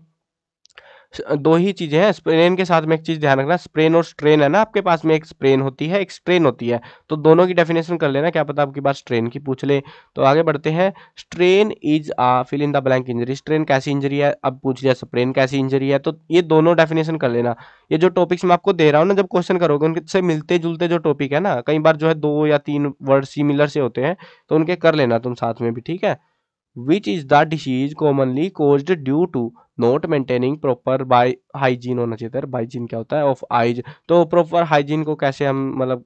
दो ही चीजें हैं, स्प्रेन के साथ में एक चीज ध्यान रखना, स्प्रेन और स्ट्रेन है ना आपके पास में, एक स्प्रेन होती है एक स्ट्रेन होती है, तो दोनों की डेफिनेशन कर लेना, क्या पता आपकी बात स्ट्रेन की पूछ ले। तो आगे बढ़ते हैं। Strain is a fill in the blank injury, strain कैसी इंजरी है, अब पूछ लिया स्प्रेन कैसी इंजरी है, तो ये दोनों डेफिनेशन कर लेना। ये जो टॉपिक्स मैं आपको दे रहा हूँ ना, जब क्वेश्चन करोगे उनसे मिलते जुलते जो टॉपिक है ना, कई बार जो है 2 या 3 वर्ड सिमिलर से होते हैं, तो उनके कर लेना तुम साथ में भी, ठीक है। Which is the disease commonly caused due to not maintaining proper by hygiene, होना चाहिए था, hygiene क्या होता है, ऑफ आइज, तो प्रॉपर हाइजीन को कैसे हम मतलब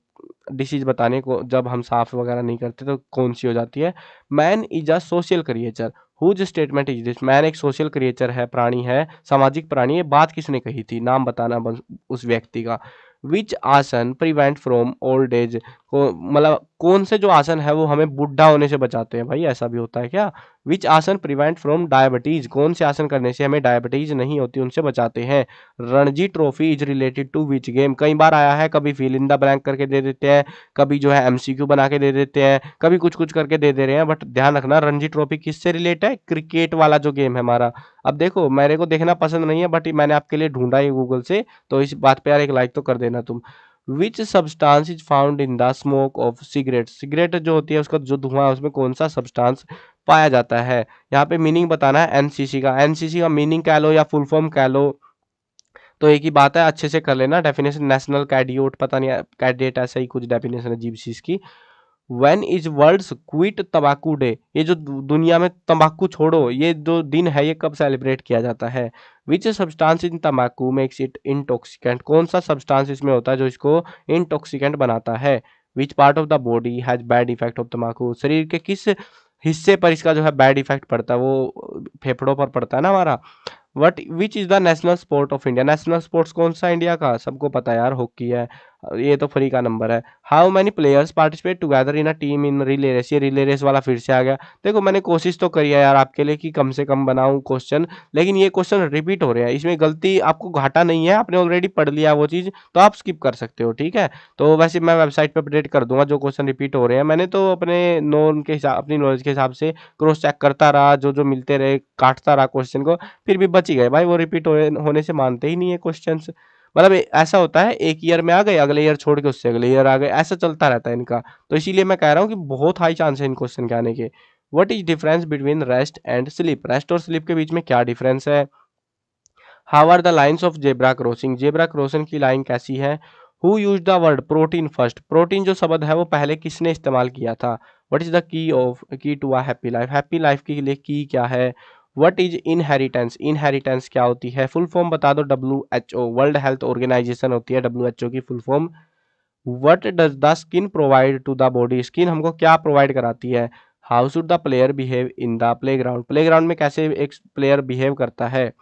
डिसीज बताने को, जब हम साफ वगैरह नहीं करते तो कौन सी हो जाती है। Man is a social creature, whose statement is this, man एक सोशल क्रिएचर है, प्राणी है, सामाजिक प्राणी, ये बात किसने कही थी, नाम बताना बस उस व्यक्ति का। विच आसन प्रिवेंट फ्रॉम ओल्ड एज, को मतलब कौन से जो आसन है वो हमें बुढ़ा होने से बचाते हैं, भाई ऐसा भी होता है क्या। विच आसन प्रिवेंट फ्रॉम डायबिटीज, कौन से आसन करने से हमें डायबिटीज नहीं होती, उनसे बचाते हैं। Ranji trophy is related to which game, कई बार आया है, कभी फिल इन द ब्लैंक करके दे देते हैं, कभी जो है एमसीक्यू बना के दे देते हैं, कभी कुछ कुछ करके दे दे रहे हैं, बट ध्यान रखना रणजी ट्रॉफी किससे रिलेट है, क्रिकेट वाला जो गेम है हमारा। अब देखो मेरे को देखना पसंद नहीं है, बट मैंने आपके लिए ढूंढा है गूगल से, तो इस बात पे यार एक लाइक तो कर देना तुम। Which substance is found in the smoke of cigarette, cigarette जो होती है उसका जो धुआं है उसमें कौन सा सब्सटेंस पाया जाता है। यहाँ पे मीनिंग बताना है एनसीसी का, एनसीसी का मीनिंग कह लो या फुल फॉर्म कह लो, तो एक ही बात है, अच्छे से कर लेना डेफिनेशन। नेशनल कैडियोट, पता नहीं कैडेट, ऐसा ही कुछ डेफिनेशन है अजीब सी इसकी। व्हेन इज वर्ल्ड्स क्विट तंबाकू डे, ये जो दुनिया में तंबाकू छोड़ो ये जो दिन है ये कब सेलिब्रेट किया जाता है। विच सब्सटेंस इन तंबाकू मेक्स इट इंटॉक्सिकेंट, कौन सा सब्सटेंस इसमें होता है जो इसको इंटॉक्सिकेंट बनाता है। Which part of the body has bad effect of तंबाकू, शरीर के किस हिस्से पर इसका जो है बैड इफेक्ट पड़ता है, वो फेफड़ों पर पड़ता है ना हमारा। What which is the national sport of India, national sports कौन सा इंडिया का, सबको पता है यार, हॉकी है। ये तो फ्री का नंबर है। How many players participate together in a team in relay race, ये रिले रेस वाला फिर से आ गया। देखो मैंने कोशिश तो करी है यार आपके लिए कि कम से कम बनाऊं क्वेश्चन, लेकिन ये क्वेश्चन रिपीट हो रहे हैं, इसमें गलती आपको घाटा नहीं है, आपने ऑलरेडी पढ़ लिया वो चीज़, तो आप स्किप कर सकते हो, ठीक है। तो वैसे मैं वेबसाइट पे अपडेट कर दूंगा जो क्वेश्चन रिपीट हो रहे हैं, मैंने तो अपने नॉन के हिसाब, अपनी नॉलेज के हिसाब से क्रॉस चेक करता रहा, जो जो मिलते रहे काटता रहा क्वेश्चन को, फिर भी बच ही गए भाई, वो रिपीट होने से मानते ही नहीं है क्वेश्चन। मतलब ऐसा होता है, एक ईयर में आ गए, अगले ईयर छोड़ के उससे अगले ईयर आ गए, ऐसा चलता रहता है इनका। तो इसीलिए मैं कह रहा हूँ कि बहुत हाई चांस है इन क्वेश्चन के आने के। What is difference between rest and sleep, rest और स्लीप के बीच में क्या डिफरेंस है। How are the lines of zebra crossing, zebra crossing की लाइन कैसी है। Who use the word protein first, protein जो शब्द है वो पहले किसने इस्तेमाल किया था। What is the key to a happy life, happy life के लिए की क्या है। व्हाट इज इनहेरिटेंस, इनहेरिटेंस क्या होती है, फुल फॉर्म बता दो। WHO वर्ल्ड हेल्थ ऑर्गेनाइजेशन होती है WHO की full form. What does the skin provide to the body, skin हमको क्या प्रोवाइड कराती है। How should the player behave in the playground, playground में कैसे एक प्लेयर बिहेव करता है।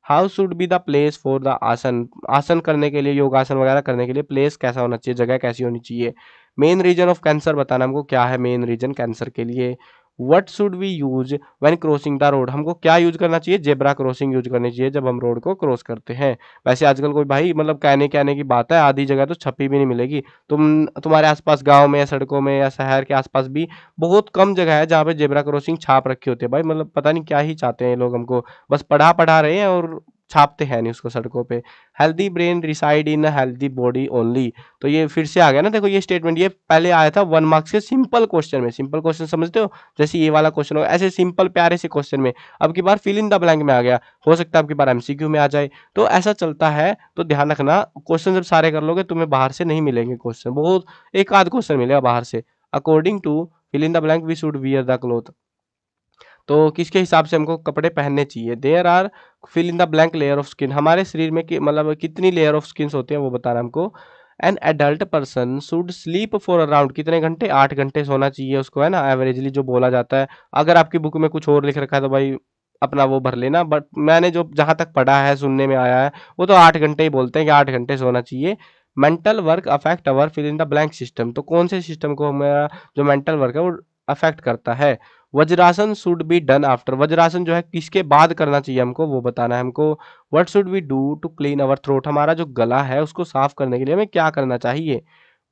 How should be the place for the asana, asana करने के लिए, योगासन वगैरह करने के लिए प्लेस कैसा होना चाहिए, जगह कैसी होनी चाहिए। मेन रीजन ऑफ कैंसर बताना हमको, क्या है मेन रीजन कैंसर के लिए। What should we use when crossing the road, हमको क्या यूज करना चाहिए, जेब्रा क्रॉसिंग यूज करनी चाहिए जब हम रोड को क्रॉस करते हैं। वैसे आजकल कोई भाई मतलब कहने कहने की बात है, आधी जगह तो छपी भी नहीं मिलेगी। तुम्हारे आसपास गांव में या सड़कों में या शहर के आसपास भी बहुत कम जगह है जहाँ पे जेब्रा क्रॉसिंग छाप रखी होती है भाई, मतलब पता नहीं क्या ही चाहते हैं ये लोग हमको, बस पढ़ा पढ़ा रहे हैं और छापते हैं नहीं उसको सड़कों पे। Healthy brain reside in healthy body only, तो ये फिर से आ गया ना, देखो ये स्टेटमेंट ये पहले आया था 1 मार्क्स के सिंपल क्वेश्चन में, सिंपल क्वेश्चन समझते हो, जैसे ये वाला क्वेश्चन हो ऐसे सिंपल प्यारे से क्वेश्चन में, अब की बार फिल इन द ब्लैंक में आ गया, हो सकता है अब की बार MCQ में आ जाए, तो ऐसा चलता है। तो ध्यान रखना क्वेश्चन जब सारे कर लोगे तुम्हें बाहर से नहीं मिलेंगे क्वेश्चन, बहुत एक आध क्वेश्चन मिलेगा बाहर से। According to fill in the blank we should wear the cloth, तो किसके हिसाब से हमको कपड़े पहनने चाहिए। There are fill in the blank layer of skin, हमारे शरीर में मतलब कितनी लेयर ऑफ स्किन होती है वो बताना हमको। An adult person should sleep for around, कितने घंटे, 8 घंटे सोना चाहिए उसको, है ना, एवरेजली जो बोला जाता है। अगर आपकी बुक में कुछ और लिख रखा है तो भाई अपना वो भर लेना, बट मैंने जो जहां तक पढ़ा है, सुनने में आया है, वो तो 8 घंटे ही बोलते हैं कि 8 घंटे सोना चाहिए। Mental work affect our fill in the blank system, तो कौन से सिस्टम को हमारा जो मेंटल वर्क है वो अफेक्ट करता है। Vajrasana should be done after, vajrasana जो है किसके बाद करना चाहिए हमको वो बताना है हमको। What should we do to clean our throat, हमारा जो गला है उसको साफ करने के लिए हमें क्या करना चाहिए।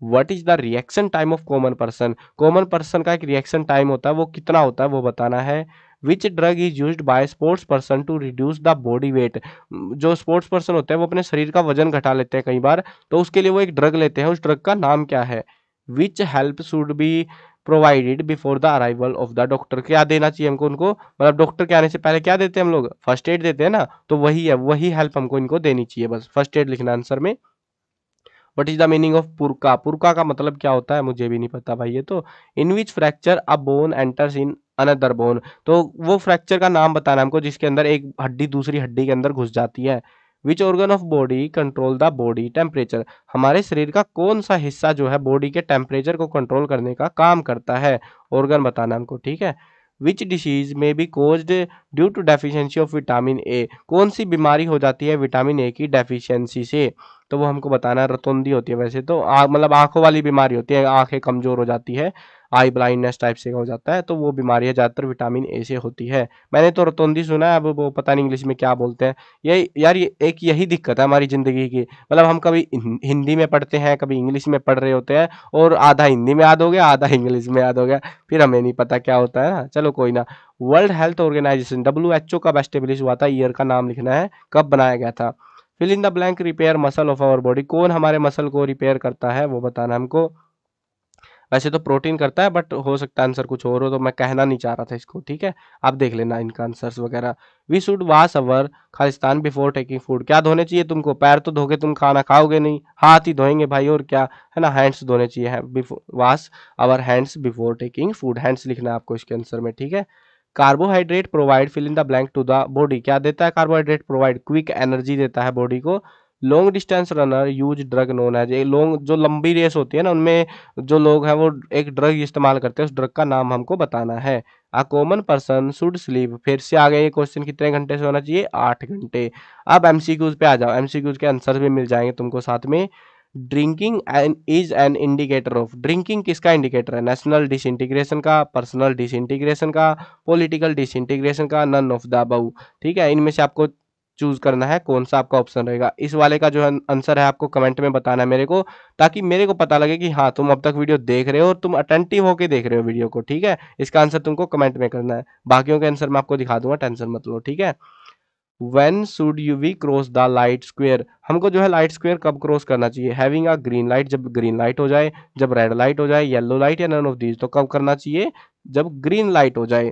What is the reaction time of common person का एक रिएक्शन टाइम होता है, वो कितना होता है वो बताना है। Which drug is used by sports person to reduce the body weight, जो स्पोर्ट्स पर्सन होते हैं वो अपने शरीर का वजन घटा लेते हैं कई बार, तो उसके लिए वो एक ड्रग लेते हैं, उस ड्रग का नाम क्या है। Which help should be provided before the arrival of the doctor, क्या देना चाहिए हमको उनको, मतलब डॉक्टर के आने से पहले क्या देते हैं हम लोग, फर्स्ट एड देते हैं ना, तो वही है, वही हेल्प हमको इनको देनी चाहिए, बस फर्स्ट एड लिखना आंसर में। What is the meaning of Puraka, Puraka का मतलब क्या होता है मुझे भी नहीं पता भाई ये तो। In which fracture a bone enters in another bone, तो वो फ्रैक्चर का नाम बताना हमको जिसके अंदर एक हड्डी दूसरी हड्डी के अंदर घुस जाती है। Which organ of body control the body temperature, हमारे शरीर का कौन सा हिस्सा जो है बॉडी के टेम्परेचर को कंट्रोल करने का काम करता है, ऑर्गन बताना हमको, ठीक है। Which disease may be caused due to deficiency of vitamin A, कौन सी बीमारी हो जाती है विटामिन ए की डेफिशिएंसी से, तो वो हमको बताना है। रतौंधी होती है वैसे तो, मतलब आंखों वाली बीमारी होती है, आंखें कमजोर हो जाती है, आई ब्लाइंडनेस टाइप से हो जाता है, तो वो बीमारी है ज़्यादातर विटामिन ए से होती है। मैंने तो रतौंधी सुना है, अब वो पता नहीं इंग्लिश में क्या बोलते हैं। ये यार ये एक यही दिक्कत है हमारी ज़िंदगी की, मतलब हम कभी हिंदी में पढ़ते हैं, कभी इंग्लिश में पढ़ रहे होते हैं, और आधा हिंदी में याद हो गया, आधा इंग्लिश में याद हो गया, फिर हमें नहीं पता क्या होता है ना। चलो कोई ना। वर्ल्ड हेल्थ ऑर्गेनाइजेशन WHO कब एस्टेब्लिश हुआ था, ईयर का नाम लिखना है, कब बनाया गया था। Fill in the blank repair muscle of our body, कौन हमारे मसल को रिपेयर करता है वो बताना हमको। वैसे तो प्रोटीन करता है, बट हो सकता है आंसर कुछ और हो, तो मैं कहना नहीं चाह रहा था इसको, ठीक है। आप देख लेना इनका आंसर्स वगैरह। वी शुड वॉश अवर खालिस्तान बिफोर टेकिंग फूड। क्या धोने चाहिए तुमको? पैर तो धोके तुम खाना खाओगे नहीं, हाथ ही धोएंगे भाई, और क्या है ना, हैंड्स धोने चाहिए। Wash our hands before taking food, hands लिखना है आपको इसके आंसर में, ठीक है। Carbohydrate provide fill in the blank to the body. क्या देता है कार्बोहाइड्रेट? प्रोवाइड क्विक एनर्जी देता है बॉडी को। Long distance runner use drug known as. Long जो लंबी रेस होती है ना, उनमें जो लोग हैं वो एक ड्रग इस्तेमाल करते हैं, उस ड्रग का नाम हमको बताना है। A common person should sleep, फिर से आ गया ये क्वेश्चन, कितने घंटे से होना चाहिए? 8 घंटे। अब एमसीक्यूज पे आ जाओ, एमसीक्यूज के आंसर भी मिल जाएंगे तुमको साथ में। Drinking and is an indicator of. Drinking किसका इंडिकेटर है? नेशनल डिसइंटीग्रेशन का, पर्सनल डिसइंटीग्रेशन का, पॉलिटिकल डिसइंटीग्रेशन का, नन ऑफ द अबव। ठीक है, इनमें से आपको चूज करना है कौन सा आपका ऑप्शन रहेगा। इस वाले का जो आंसर है आपको कमेंट में बताना है मेरे को, ताकि मेरे को पता लगे कि हाँ तुम अब तक वीडियो देख रहे हो और तुम अटेंटिव होके देख रहे हो वीडियो को, ठीक है। इसका आंसर तुमको कमेंट में करना है, बाकियों के आंसर मैं आपको दिखा दूंगा, टेंशन मत लो, ठीक है। When should you we cross the light square? हमको जो है लाइट स्क्वायर कब क्रॉस करना चाहिए? हैविंग अ ग्रीन लाइट, जब ग्रीन लाइट हो जाए, जब रेड लाइट हो जाए, येलो लाइट, या नन ऑफ दीज। तो कब करना चाहिए? जब ग्रीन लाइट हो जाए।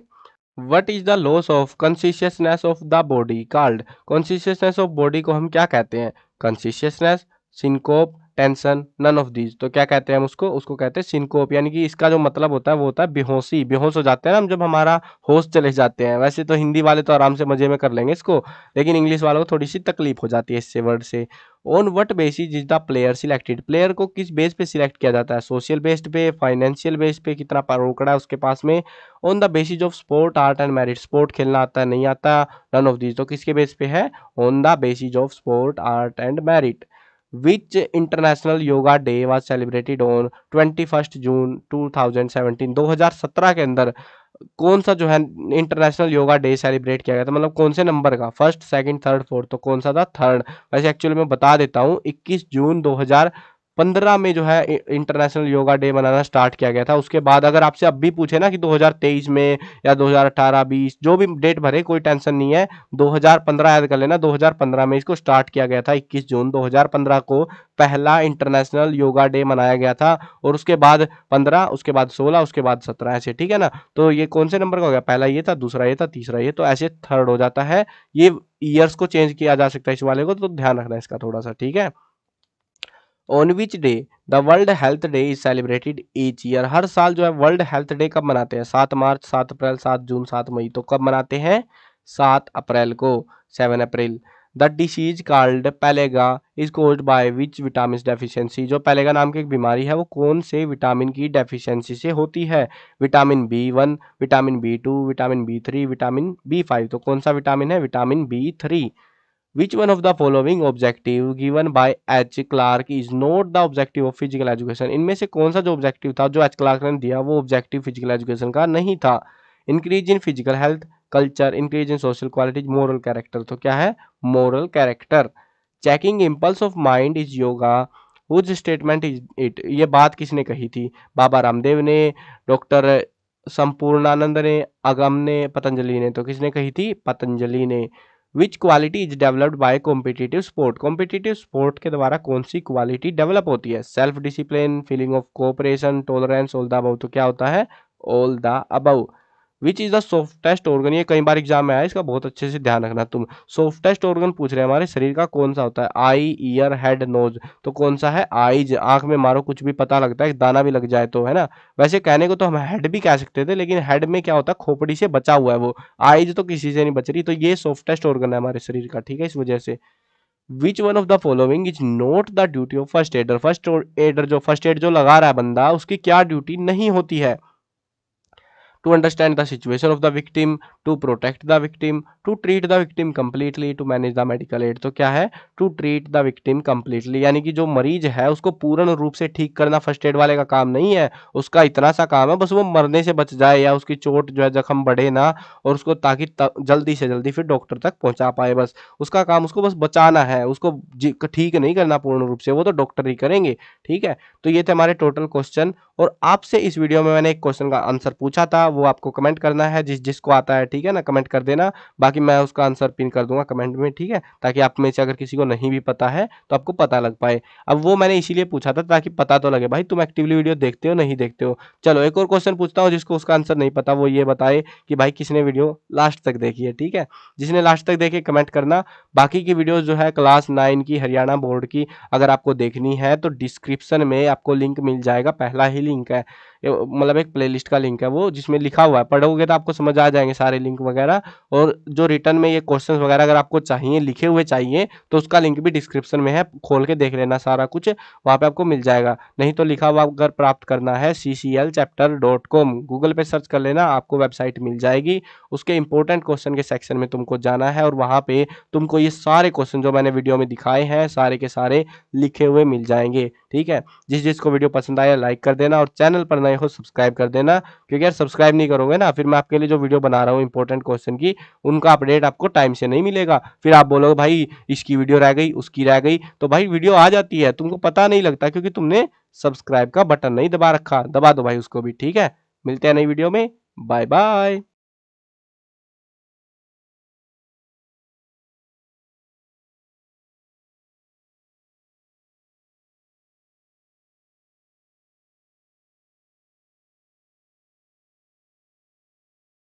What is the loss of consciousness of the body called? Consciousness of body को हम क्या कहते हैं? Consciousness, syncope, tension, none of these. तो क्या कहते हैं हम उसको? उसको कहते हैं सिंकोप, यानी कि इसका जो मतलब होता है वो होता है बेहोशी। बेहोश हो जाते हैं ना हम, जब हमारा होश चले जाते हैं। वैसे तो हिंदी वाले तो आराम से मजे में कर लेंगे इसको, लेकिन इंग्लिश वालों को थोड़ी सी तकलीफ हो जाती है इससे वर्ड से। On what basis is the player selected? Player को किस बेस पे सिलेक्ट किया जाता है? सोशल बेस्ड पे, फाइनेंशियल बेस पे, कितना रोकड़ा है उसके पास में। On the basis of sport, art and merit. Sport खेलना आता है नहीं आता, नन ऑफ दीज। तो किसके बेस पे है? On the basis of sport, art and merit. Which international yoga day was celebrated on 21 जून 2017? 2017 के अंदर कौन सा जो है इंटरनेशनल योगा डे सेलिब्रेट किया गया था? मतलब कौन से नंबर का? First, second, third, fourth. तो कौन सा था? थर्ड। वैसे एक्चुअली मैं बता देता हूँ, 21 जून 2015 में जो है इंटरनेशनल योगा डे मनाना स्टार्ट किया गया था। उसके बाद अगर आपसे अब भी पूछे ना कि 2023 में या 2018, 20, जो भी डेट भरे कोई टेंशन नहीं है, 2015 याद कर लेना। 2015 में इसको स्टार्ट किया गया था। 21 जून 2015 को पहला इंटरनेशनल योगा डे मनाया गया था। और उसके बाद 15, उसके बाद 16, उसके बाद 17, ऐसे, ठीक है ना। तो ये कौन से नंबर का हो गया? पहला ये था, दूसरा ये था, तीसरा ये, तो ऐसे थर्ड हो जाता है। ये ईयर्स को चेंज किया जा सकता है इस वाले को, तो ध्यान रखना इसका थोड़ा सा, ठीक है। On which day the world health day is celebrated each year? हर साल जो है वर्ल्ड हेल्थ डे कब मनाते हैं? 7 मार्च, 7 अप्रैल, 7 जून, 7 मई। तो कब मनाते हैं? 7 अप्रैल को, 7 अप्रैल। The disease called pellagra is caused by which vitamin deficiency? जो पेलेगा नाम की एक बीमारी है वो कौन से विटामिन की डेफिशिएंसी से होती है? Vitamin B1, vitamin B2, vitamin B3, vitamin B5। तो कौन सा विटामिन है? Vitamin B3। Which one of the following objective given by H. Clark is not the objective of physical education? इनमें से कौन सा जो ऑब्जेक्टिव था जो एच क्लार्क ने दिया वो ऑब्जेक्टिव फिजिकल एजुकेशन का नहीं था? Increase in physical health, culture, increase in social qualities, moral character. तो क्या है? Moral character. Checking impulse of mind is yoga, whose statement is it? ये बात किसने कही थी? बाबा रामदेव ने, डॉक्टर संपूर्णानंद ने, अगम ने, पतंजलि ने। तो किसने कही थी? पतंजलि ने। विच quality is developed by competitive sport? Competitive sport के द्वारा कौन सी क्वालिटी डेवलप होती है? Self discipline, feeling of cooperation, tolerance, all the above. तो क्या होता है? All the above. Which is the softest organ? ये कई बार एग्जाम में आया, इसका बहुत अच्छे से ध्यान रखना तुम। सॉफ्टेस्ट ऑर्गन पूछ रहे हैं हमारे शरीर का कौन सा होता है? आई, ईयर, हेड, नोज। तो कौन सा है? आईज। आंख में मारो कुछ भी पता लगता है, दाना भी लग जाए तो, है ना। वैसे कहने को तो हम हेड भी कह सकते थे, लेकिन हेड में क्या होता है? खोपड़ी से बचा हुआ है वो। आईज तो किसी से नहीं बच रही, तो ये सॉफ्टेस्ट ऑर्गन है हमारे शरीर का, ठीक है, इस वजह से। Which one of the following is not the duty of first adder? First adder जो फर्स्ट एड जो लगा रहा है बंदा, उसकी क्या ड्यूटी नहीं होती है? To understand the situation of the victim, to protect the victim, to treat the victim completely, to manage the medical aid। तो क्या है? To treat the victim completely, यानी कि जो मरीज है उसको पूर्ण रूप से ठीक करना फर्स्ट एड वाले का काम नहीं है। उसका इतना सा काम है बस वो मरने से बच जाए, या उसकी चोट जो है जख्म बढ़े ना, और उसको ताकि जल्दी से जल्दी फिर डॉक्टर तक पहुंचा पाए। बस उसका काम, उसको बस बचाना है, उसको ठीक नहीं करना पूर्ण रूप से, वो तो डॉक्टर ही करेंगे, ठीक है। तो ये थे हमारे टोटल क्वेश्चन, और आपसे इस वीडियो में मैंने एक क्वेश्चन का आंसर पूछा था, वो आपको कमेंट करना है, जिसको आता है, ठीक है ना, कमेंट कर देना। बाकी मैं उसका आंसर पिन कर दूंगा कमेंट में, ठीक है, ताकि आप में से अगर किसी को नहीं भी पता है तो आपको पता लग पाए। अब वो मैंने इसीलिए पूछा था ताकि पता तो लगे भाई तुम एक्टिवली वीडियो देखते हो नहीं देखते हो। चलो एक और क्वेश्चन पूछता हूँ, जिसको उसका आंसर नहीं पता वो ये बताए कि भाई किसने वीडियो लास्ट तक देखी है, ठीक है। जिसने लास्ट तक देखे कमेंट करना। बाकी की वीडियो जो है क्लास 9 की हरियाणा बोर्ड की अगर आपको देखनी है तो डिस्क्रिप्शन में आपको लिंक मिल जाएगा, पहला ही लिंक है, मतलब एक प्लेलिस्ट का लिंक है वो, जिसमें लिखा हुआ है, पढ़ोगे तो आपको समझ आ जाएंगे सारे लिंक वगैरह। और जो रिटर्न में ये क्वेश्चंस वगैरह अगर आपको चाहिए, लिखे हुए चाहिए, तो उसका लिंक भी डिस्क्रिप्शन में है, खोल के देख लेना, सारा कुछ वहाँ पे आपको मिल जाएगा। नहीं तो लिखा हुआ अगर प्राप्त करना है cclchapter.com, गूगल पे सर्च कर लेना, आपको वेबसाइट मिल जाएगी। उसके इंपॉर्टेंट क्वेश्चन के सेक्शन में तुमको जाना है और वहाँ पे तुमको ये सारे क्वेश्चन जो मैंने वीडियो में दिखाए हैं सारे के सारे लिखे हुए मिल जाएंगे, ठीक है। जिसको वीडियो पसंद आया लाइक कर देना और चैनल पर नए हो सब्सक्राइब कर देना, क्योंकि यार सब्सक्राइब नहीं करोगे ना फिर मैं आपके लिए जो वीडियो बना रहा हूँ इंपॉर्टेंट क्वेश्चन की, उनका अपडेट आपको टाइम से नहीं मिलेगा। फिर आप बोलोगे भाई इसकी वीडियो रह गई, उसकी रह गई, तो भाई वीडियो आ जाती है, तुमको पता नहीं लगता क्योंकि तुमने सब्सक्राइब का बटन नहीं दबा रखा। दबा दो भाई उसको भी, ठीक है। मिलते हैं नई वीडियो में, बाय बाय।